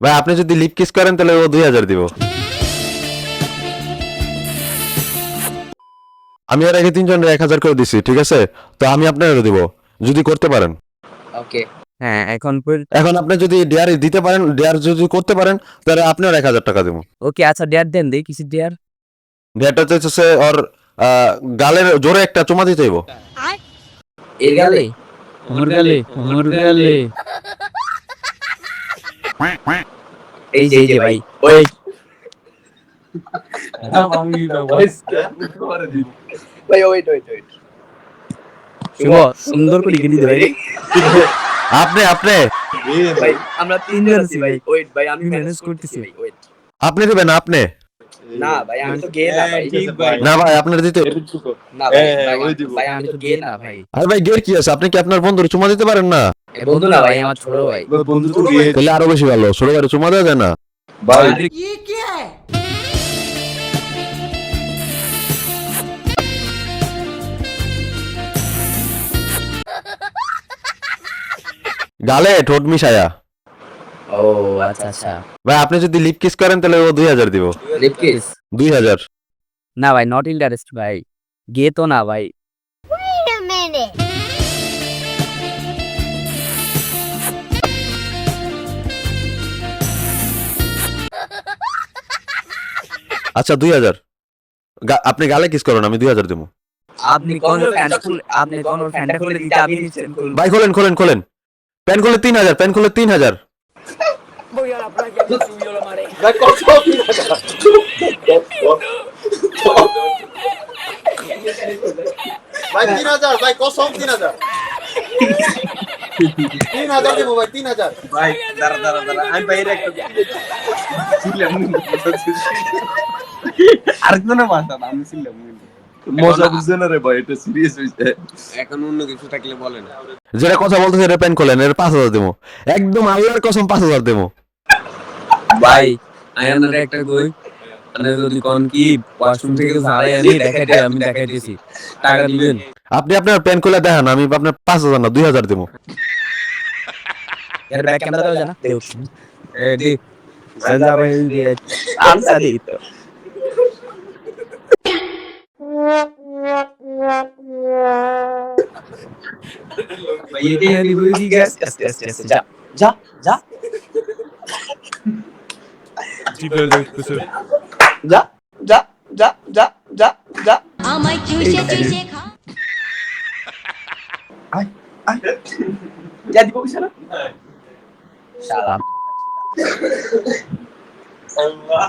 ভাই আপনি যদি লিপ কিস করেন তাহলে ও 2000 দিব। আমি আর আগে তিনজনের 1000 করে দিছি, ঠিক আছে? তো আমি আপনারও দিব যদি করতে পারেন। ওকে হ্যাঁ এখন এখন আপনি যদি ডেয়ার দিতে পারেন, ডেয়ার যদি করতে পারেন তাহলে আপনার 1000 টাকা দেবো। ওকে আচ্ছা ডেয়ার দেন দেই কিছু ডেয়ার ডেয়ারটা হচ্ছে ওর গালের জোরে একটা চুমা দিতে হইব। এর গালে আমার গালে এই যে ভাই ওই ভাই ওয়েট শুভ সুন্দর করে গিয়ে দিতে ভাই আপনি আপনি ভাই আমরা তিনজন আছি ভাই ওয়েট ভাই আমি ম্যানেজ করতেছি ভাই ওয়েট আপনি দিবেন আপনি। না ভাই আমি তো গে না ভাই ঠিক ভাই। না ভাই আপনার দিতে। না ভাই হ্যাঁ, ভাই ওই দিব। ভাই আমি তো গে না ভাই আর ভাই গের কি আছে, আপনি কি আপনার বন্ধুর চুমা দিতে পারেন না? এ বন্ধু না ভাই আমার ছোট ভাই বন্ধু তো গিয়ে তাহলে আরো বেশি ভালো, ছোট ভাইয়ের চুমা দেওয়া যায় না? ভাই গালে ঠোঁট মিশায়া। ও আচ্ছা আচ্ছা ভাই আপনি যদি লিপ কিস করেন তাহলে ও 2000 দিব। Lip kiss 2000। না ভাই নট ইন্টারেস্ট ভাই গে তো না ভাই Wait a minute. আচ্ছা 2000। আপনি গালে কিস করেন, আমি 2000 দেবো। আপনি কোন ফ্যানটা খুলে দিতে আপনি নিচ্ছেন ভাই খোলেন খোলেন খোলেন। প্যান খুলে 3000, প্যান খুলে 3000। ভাই কত ভাই 3000 ভাই কসম 3000 3000 দেবো ভাই 3000 ভাই দাঁড়া আমি বাইরে একটা ছিলাম আরেকজনের মাথা আমি ছিলাম মজা বুঝছে না রে ভাই এটা সিরিয়াস হইছে এখন অন্য কিছু থাকলে বলেন। যেটা কথা বলতেছে এটা প্যান খোলেন, এর 5000 দেবো। একদম আল্লাহর কসম 5000 দেবো। ভাই আয়ানার একটা কই মানে যদি কোন কি ওয়াশরুম থেকে ঝাড়াই আনি দেখাইতে আমি দেখাইতেছি টাকা দিবেন। আপনি আপনার প্যান খুলে দেখান, আমি আপনার 5000 না 2000 দেবো। এর ব্যাক ক্যামেরা দাও জানা দেও এ দি যা ভাই আনসার দিই তো ভাই এটি আমি বুঝি গ্যাস আস্তে আস্তে আস্তে যা যা যা যা যা যা যা যা যা আমায় চুষে চুষে খা যা দিব কিছু না শালা আল্লাহ